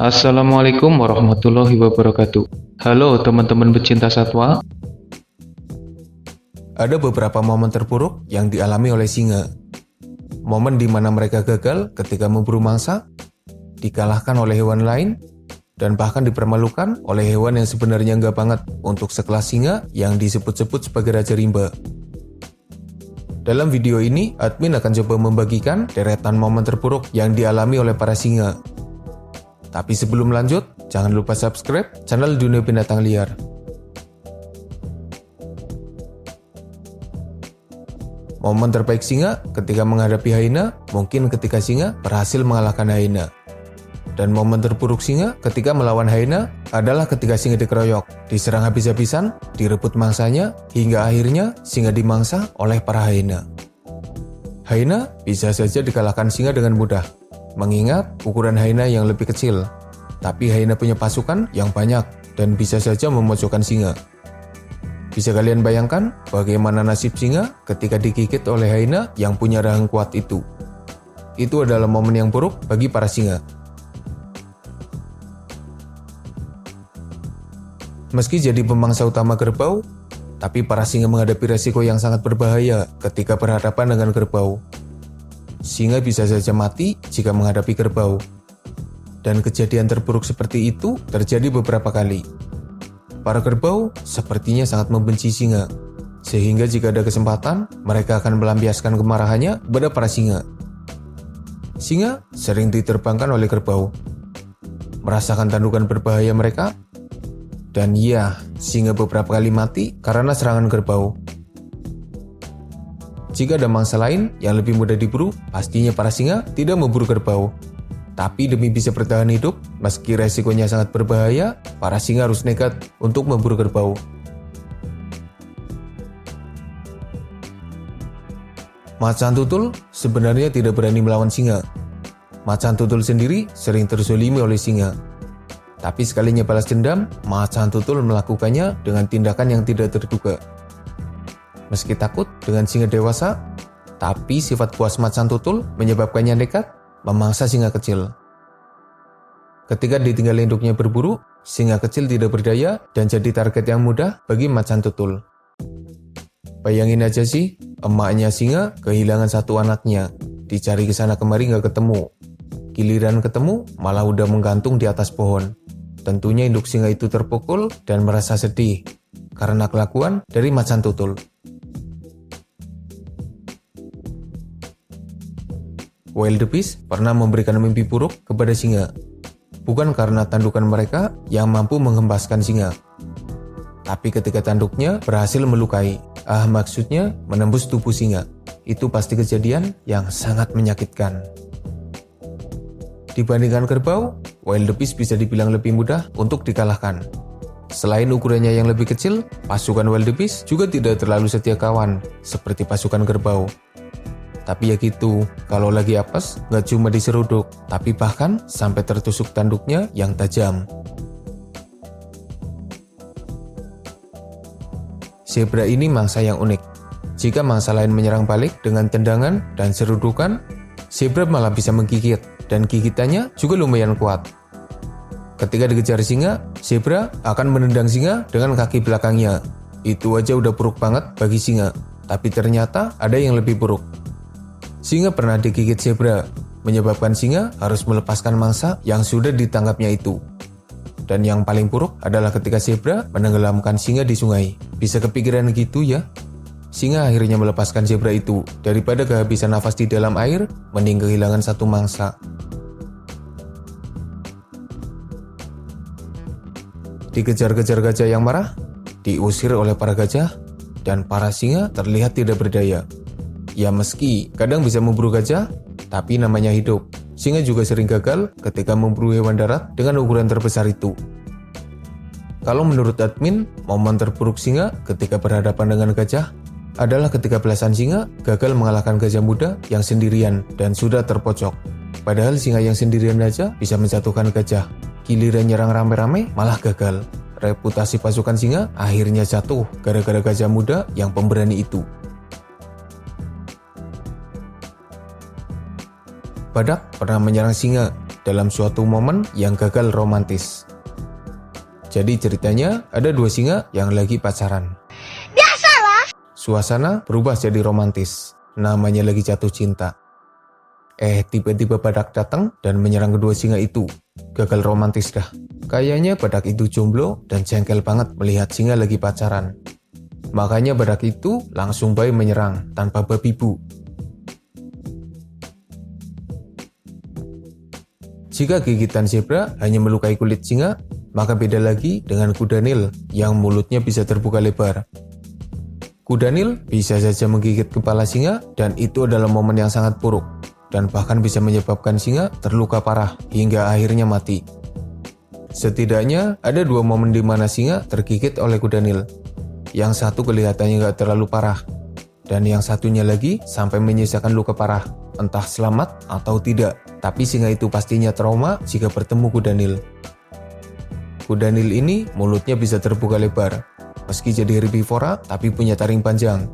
Assalamualaikum warahmatullahi wabarakatuh. Halo teman-teman pecinta satwa. Ada beberapa momen terburuk yang dialami oleh singa. Momen di mana mereka gagal ketika memburu mangsa, dikalahkan oleh hewan lain, dan bahkan dipermalukan oleh hewan yang sebenarnya nggak banget untuk sekelas singa yang disebut-sebut sebagai Raja Rimba. Dalam video ini, admin akan coba membagikan deretan momen terburuk yang dialami oleh para singa. Tapi sebelum lanjut, jangan lupa subscribe channel Dunia Binatang Liar. Momen terbaik singa ketika menghadapi hyena mungkin ketika singa berhasil mengalahkan hyena. Dan momen terburuk singa ketika melawan hyena adalah ketika singa dikeroyok, diserang habis-habisan, direbut mangsanya, hingga akhirnya singa dimangsa oleh para hyena. Hyena bisa saja dikalahkan singa dengan mudah, mengingat ukuran hyena yang lebih kecil. Tapi hyena punya pasukan yang banyak dan bisa saja memojokkan singa. Bisa kalian bayangkan bagaimana nasib singa ketika digigit oleh hyena yang punya rahang kuat itu? Itu adalah momen yang buruk bagi para singa. Meski jadi pemangsa utama kerbau, tapi para singa menghadapi resiko yang sangat berbahaya ketika berhadapan dengan kerbau. Singa bisa saja mati jika menghadapi kerbau. Dan kejadian terburuk seperti itu terjadi beberapa kali. Para kerbau sepertinya sangat membenci singa, sehingga jika ada kesempatan, mereka akan melampiaskan kemarahannya kepada para singa. Singa sering diterbangkan oleh kerbau, merasakan tandukan berbahaya mereka, dan ya, singa beberapa kali mati karena serangan kerbau. Jika ada mangsa lain yang lebih mudah diburu, pastinya para singa tidak memburu kerbau. Tapi demi bisa bertahan hidup, meski resikonya sangat berbahaya, para singa harus nekat untuk memburu kerbau. Macan tutul sebenarnya tidak berani melawan singa. Macan tutul sendiri sering terzolimi oleh singa. Tapi sekalinya balas dendam, macan tutul melakukannya dengan tindakan yang tidak terduga. Meski takut dengan singa dewasa, tapi sifat puas macan tutul menyebabkannya nekat memangsa singa kecil. Ketika ditinggal induknya berburu, singa kecil tidak berdaya dan jadi target yang mudah bagi macan tutul. Bayangin aja sih, emaknya singa kehilangan satu anaknya, dicari ke sana kemari nggak ketemu. Giliran ketemu, malah udah menggantung di atas pohon. Tentunya induk singa itu terpukul dan merasa sedih karena kelakuan dari macan tutul. Wildebeest pernah memberikan mimpi buruk kepada singa, bukan karena tandukan mereka yang mampu menghempaskan singa, tapi ketika tanduknya berhasil melukai, maksudnya menembus tubuh singa. Itu pasti kejadian yang sangat menyakitkan. Dibandingkan kerbau, wildebeest bisa dibilang lebih mudah untuk dikalahkan. Selain ukurannya yang lebih kecil, pasukan wildebeest juga tidak terlalu setia kawan seperti pasukan kerbau. Tapi ya gitu, kalau lagi apes, nggak cuma diseruduk, tapi bahkan sampai tertusuk tanduknya yang tajam. Zebra ini mangsa yang unik. Jika mangsa lain menyerang balik dengan tendangan dan serudukan, zebra malah bisa menggigit, dan gigitannya juga lumayan kuat. Ketika dikejar singa, zebra akan menendang singa dengan kaki belakangnya. Itu aja udah buruk banget bagi singa, tapi ternyata ada yang lebih buruk. Singa pernah digigit zebra, menyebabkan singa harus melepaskan mangsa yang sudah ditangkapnya itu. Dan yang paling buruk adalah ketika zebra menenggelamkan singa di sungai. Bisa kepikiran gitu ya? Singa akhirnya melepaskan zebra itu. Daripada kehabisan nafas di dalam air, mending kehilangan satu mangsa. Dikejar-kejar gajah yang marah, diusir oleh para gajah, dan para singa terlihat tidak berdaya. Ya meski kadang bisa memburu gajah, tapi namanya hidup. Singa juga sering gagal ketika memburu hewan darat dengan ukuran terbesar itu. Kalau menurut admin, momen terburuk singa ketika berhadapan dengan gajah adalah ketika belasan singa gagal mengalahkan gajah muda yang sendirian dan sudah terpojok. Padahal singa yang sendirian aja bisa menjatuhkan gajah. Giliran nyerang rame-rame malah gagal. Reputasi pasukan singa akhirnya jatuh gara-gara gajah muda yang pemberani itu. Badak pernah menyerang singa dalam suatu momen yang gagal romantis. Jadi ceritanya ada dua singa yang lagi pacaran. Biasalah. Suasana berubah jadi romantis. Namanya lagi jatuh cinta. Tiba-tiba badak datang dan menyerang kedua singa itu. Gagal romantis dah. Kayaknya badak itu jomblo dan jengkel banget melihat singa lagi pacaran. Makanya badak itu langsung baik menyerang tanpa babi bu. Jika gigitan zebra hanya melukai kulit singa, maka beda lagi dengan kuda Nil yang mulutnya bisa terbuka lebar. Kuda Nil bisa saja menggigit kepala singa dan itu adalah momen yang sangat buruk dan bahkan bisa menyebabkan singa terluka parah hingga akhirnya mati. Setidaknya ada dua momen di mana singa tergigit oleh kuda Nil. Yang satu kelihatannya gak terlalu parah dan yang satunya lagi sampai menyisakan luka parah, entah selamat atau tidak. Tapi singa itu pastinya trauma jika bertemu kuda Nil. Kuda Nil ini mulutnya bisa terbuka lebar, meski jadi herbivora tapi punya taring panjang.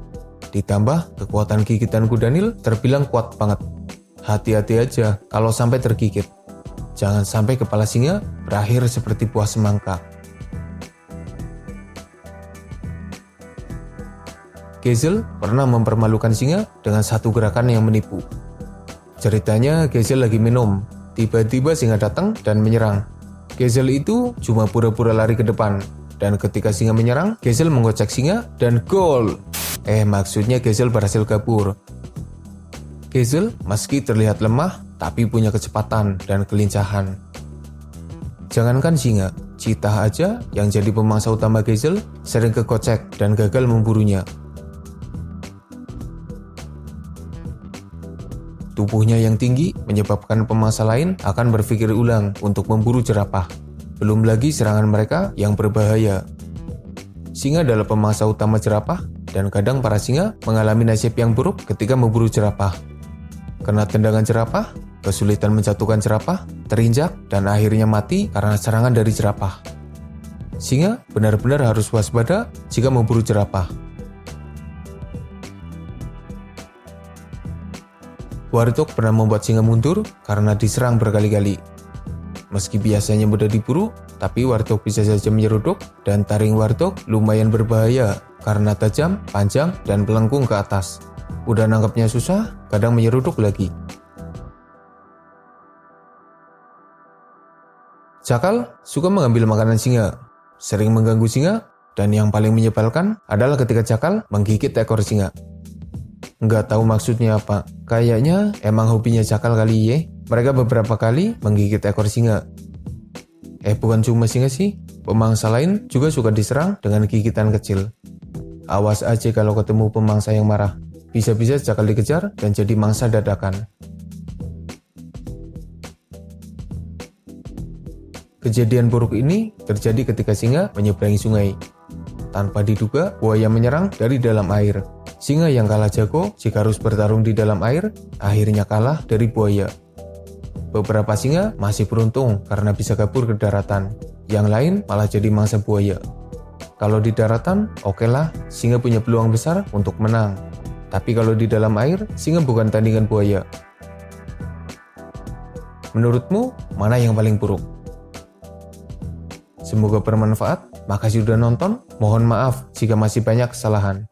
Ditambah kekuatan gigitan kuda Nil terbilang kuat banget. Hati-hati aja kalau sampai tergigit. Jangan sampai kepala singa berakhir seperti buah semangka. Gezel pernah mempermalukan singa dengan satu gerakan yang menipu. Ceritanya Gezel lagi minum, tiba-tiba singa datang dan menyerang. Gezel itu cuma pura-pura lari ke depan, dan ketika singa menyerang, Gezel menggocek singa dan gol. Maksudnya Gezel berhasil kabur. Gezel meski terlihat lemah, tapi punya kecepatan dan kelincahan. Jangankan singa, citah aja yang jadi pemangsa utama Gezel sering kekocek dan gagal memburunya. Tubuhnya yang tinggi menyebabkan pemangsa lain akan berpikir ulang untuk memburu jerapah. Belum lagi serangan mereka yang berbahaya. Singa adalah pemangsa utama jerapah dan kadang para singa mengalami nasib yang buruk ketika memburu jerapah. Kena tendangan jerapah, kesulitan menjatuhkan jerapah, terinjak, dan akhirnya mati karena serangan dari jerapah. Singa benar-benar harus waspada jika memburu jerapah. Warthog pernah membuat singa mundur karena diserang berkali-kali. Meski biasanya mudah diburu, tapi warthog bisa saja menyeruduk dan taring warthog lumayan berbahaya karena tajam, panjang, dan melengkung ke atas. Udah nangkepnya susah, kadang menyeruduk lagi. Cakal suka mengambil makanan singa, sering mengganggu singa, dan yang paling menyebalkan adalah ketika cakal menggigit ekor singa. Nggak tahu maksudnya apa. Kayaknya emang hobinya cakal kali ya. Mereka beberapa kali menggigit ekor singa. Bukan cuma singa sih. Pemangsa lain juga suka diserang dengan gigitan kecil. Awas aja kalau ketemu pemangsa yang marah. Bisa-bisa cakal dikejar dan jadi mangsa dadakan. Kejadian buruk ini terjadi ketika singa menyeberangi sungai. Tanpa diduga, buaya menyerang dari dalam air. Singa yang kalah jago jika harus bertarung di dalam air, akhirnya kalah dari buaya. Beberapa singa masih beruntung karena bisa kabur ke daratan. Yang lain malah jadi mangsa buaya. Kalau di daratan, okelah, singa punya peluang besar untuk menang. Tapi kalau di dalam air, singa bukan tandingan buaya. Menurutmu, mana yang paling buruk? Semoga bermanfaat. Makasih udah nonton. Mohon maaf jika masih banyak kesalahan.